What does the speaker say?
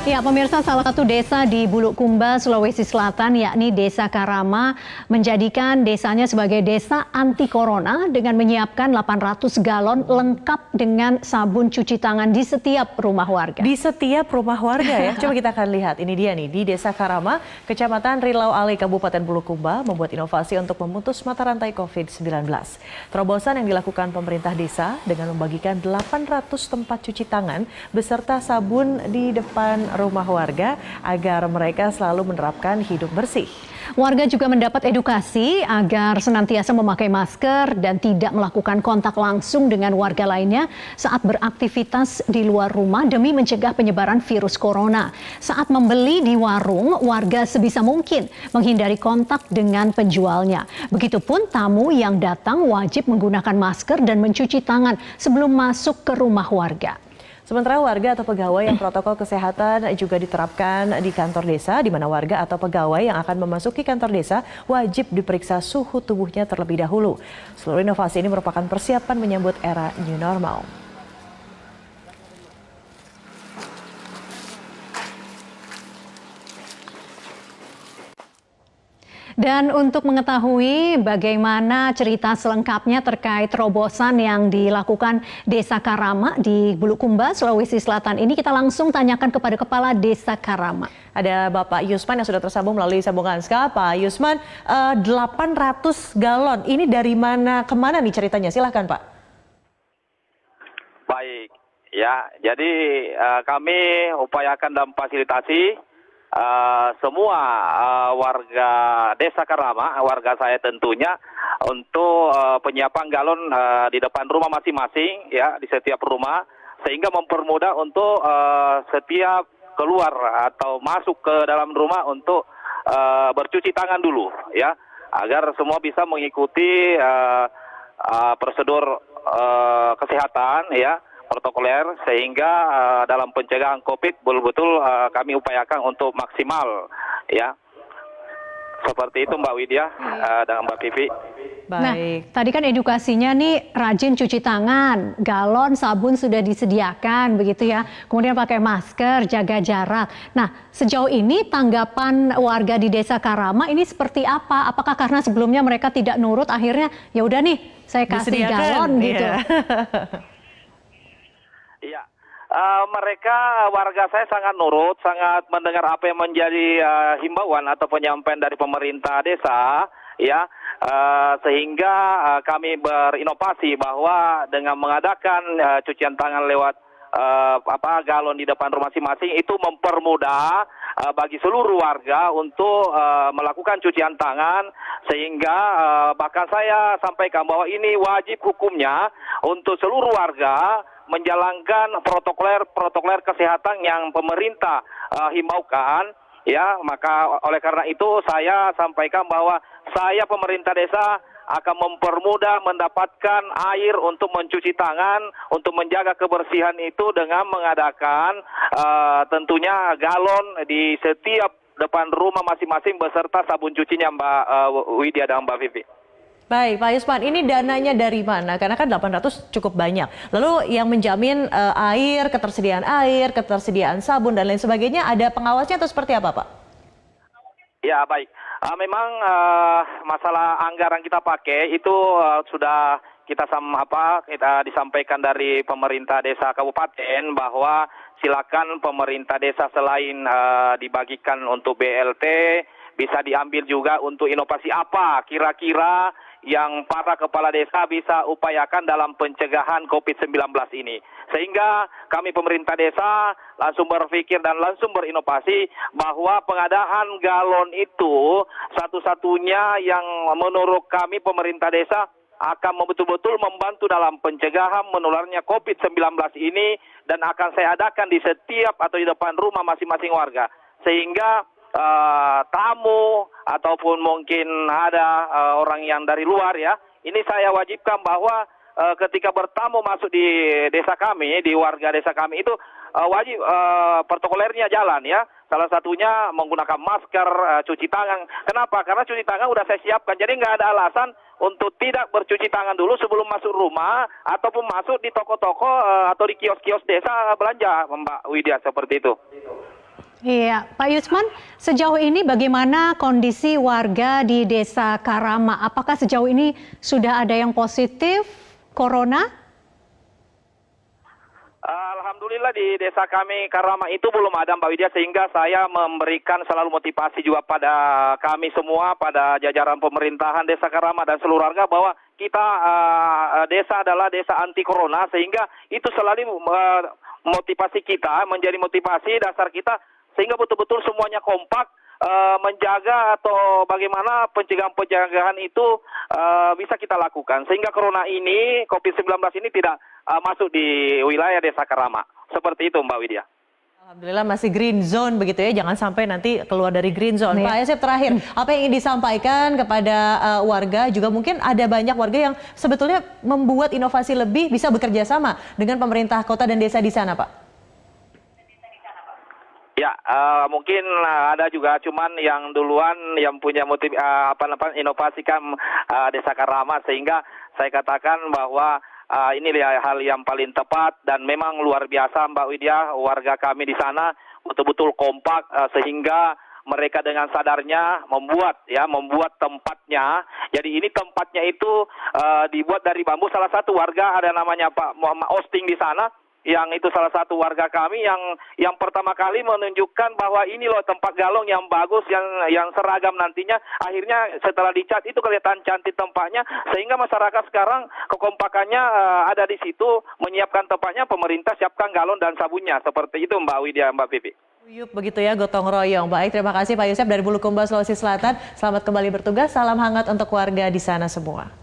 Ya, pemirsa, salah satu desa di Bulukumba, Sulawesi Selatan, yakni Desa Karama, menjadikan desanya sebagai desa anti corona dengan menyiapkan 800 galon lengkap dengan sabun cuci tangan di setiap rumah warga. Di setiap rumah warga ya. Coba kita akan lihat. Ini dia nih, di Desa Karama, Kecamatan Rilau Ale, Kabupaten Bulukumba, membuat inovasi untuk memutus mata rantai COVID-19. Terobosan yang dilakukan pemerintah desa dengan membagikan 800 tempat cuci tangan beserta sabun di depan rumah warga agar mereka selalu menerapkan hidup bersih. Warga juga mendapat edukasi agar senantiasa memakai masker dan tidak melakukan kontak langsung dengan warga lainnya saat beraktivitas di luar rumah demi mencegah penyebaran virus corona. Saat membeli di warung, warga sebisa mungkin menghindari kontak dengan penjualnya. Begitupun tamu yang datang wajib menggunakan masker dan mencuci tangan sebelum masuk ke rumah warga. Sementara warga atau pegawai yang protokol kesehatan juga diterapkan di kantor desa, di mana warga atau pegawai yang akan memasuki kantor desa wajib diperiksa suhu tubuhnya terlebih dahulu. Seluruh inovasi ini merupakan persiapan menyambut era new normal. Dan untuk mengetahui bagaimana cerita selengkapnya terkait terobosan yang dilakukan Desa Karama di Bulukumba, Sulawesi Selatan ini, kita langsung tanyakan kepada Kepala Desa Karama. Ada Bapak Yusman yang sudah tersambung melalui sambungan Skype. Pak Yusman, 800 galon, ini dari mana kemana nih ceritanya? Silahkan Pak. Baik, ya. Jadi kami upayakan dan fasilitasi semua warga Desa Karama, warga saya tentunya, untuk penyiapan galon di depan rumah masing-masing, ya, di setiap rumah, sehingga mempermudah untuk setiap keluar atau masuk ke dalam rumah untuk bercuci tangan dulu, ya, agar semua bisa mengikuti prosedur kesehatan, ya, protokoler, sehingga dalam pencegahan COVID betul-betul kami upayakan untuk maksimal, ya. Seperti itu Mbak Widya dan Mbak Vivi. Baik. Nah, tadi kan edukasinya nih rajin cuci tangan, galon sabun sudah disediakan begitu ya. Kemudian pakai masker, jaga jarak. Nah, sejauh ini tanggapan warga di Desa Karama ini seperti apa? Apakah karena sebelumnya mereka tidak nurut, akhirnya ya udah nih saya kasih Disediakan, galon gitu. iya. Iya, mereka warga saya sangat nurut, sangat mendengar apa yang menjadi himbauan atau penyampaian dari pemerintah desa, ya, sehingga kami berinovasi bahwa dengan mengadakan cucian tangan lewat galon di depan rumah masing-masing itu mempermudah bagi seluruh warga untuk melakukan cucian tangan, sehingga bahkan saya sampaikan bahwa ini wajib hukumnya untuk seluruh warga menjalankan protokoler kesehatan yang pemerintah himbaukan, ya. Maka oleh karena itu saya sampaikan bahwa saya pemerintah desa akan mempermudah mendapatkan air untuk mencuci tangan, untuk menjaga kebersihan itu dengan mengadakan tentunya galon di setiap depan rumah masing-masing beserta sabun cucinya, Mbak Widya dan Mbak Vivi. Baik, Pak Yusman, ini dananya dari mana? Karena kan 800 cukup banyak. Lalu yang menjamin air, ketersediaan sabun, dan lain sebagainya, ada pengawasnya atau seperti apa, Pak? Ya, baik. Memang masalah anggaran kita pakai itu sudah kita disampaikan dari pemerintah desa kabupaten bahwa silakan pemerintah desa selain dibagikan untuk BLT, bisa diambil juga untuk inovasi apa kira-kira yang para kepala desa bisa upayakan dalam pencegahan COVID-19 ini. Sehingga kami pemerintah desa langsung berpikir dan langsung berinovasi bahwa pengadaan galon itu satu-satunya yang menurut kami pemerintah desa akan betul-betul membantu dalam pencegahan menularnya COVID-19 ini, dan akan saya adakan di setiap atau di depan rumah masing-masing warga. Sehingga tamu ataupun mungkin ada orang yang dari luar, ya, ini saya wajibkan bahwa ketika bertamu masuk di desa kami, di warga desa kami itu wajib protokolernya jalan, ya. Salah satunya menggunakan masker, cuci tangan. Kenapa? Karena cuci tangan udah saya siapkan, jadi nggak ada alasan untuk tidak bercuci tangan dulu sebelum masuk rumah ataupun masuk di toko-toko atau di kios-kios desa belanja, Mbak Widya, seperti itu. Iya, Pak Yusman, sejauh ini bagaimana kondisi warga di Desa Karama? Apakah sejauh ini sudah ada yang positif corona? Alhamdulillah di desa kami Karama itu belum ada Mbak Widya, sehingga saya memberikan selalu motivasi juga pada kami semua, pada jajaran pemerintahan desa Karama dan seluruh warga bahwa kita desa adalah desa anti corona, sehingga itu selalu motivasi kita, menjadi motivasi dasar kita sehingga betul-betul semuanya kompak menjaga atau bagaimana pencegahan itu bisa kita lakukan sehingga corona ini, COVID-19 ini tidak masuk di wilayah desa Karama. Seperti itu Mbak Widya. Alhamdulillah masih green zone begitu ya, jangan sampai nanti keluar dari green zone. Pak Asep, terakhir, apa yang ingin disampaikan kepada warga, juga mungkin ada banyak warga yang sebetulnya membuat inovasi lebih, bisa bekerja sama dengan pemerintah kota dan desa di sana, Pak? Ya, mungkin ada juga, cuman yang duluan yang punya motif inovasikan desa Karama, sehingga saya katakan bahwa ini hal yang paling tepat dan memang luar biasa Mbak Widya, warga kami di sana betul-betul kompak sehingga mereka dengan sadarnya membuat tempatnya. Jadi ini tempatnya itu dibuat dari bambu. Salah satu warga ada namanya Pak Muhammad Osting di sana, yang itu salah satu warga kami yang pertama kali menunjukkan bahwa ini loh tempat galong yang bagus, yang seragam nantinya. Akhirnya setelah dicat itu kelihatan cantik tempatnya, sehingga masyarakat sekarang kekompakannya ada di situ, menyiapkan tempatnya, pemerintah siapkan galon dan sabunnya. Seperti itu Mbak Widya, Mbak Pipi. Uyup begitu ya, gotong royong. Baik, terima kasih Pak Yusef dari Bulukumba, Sulawesi Selatan. Selamat kembali bertugas, salam hangat untuk warga di sana semua.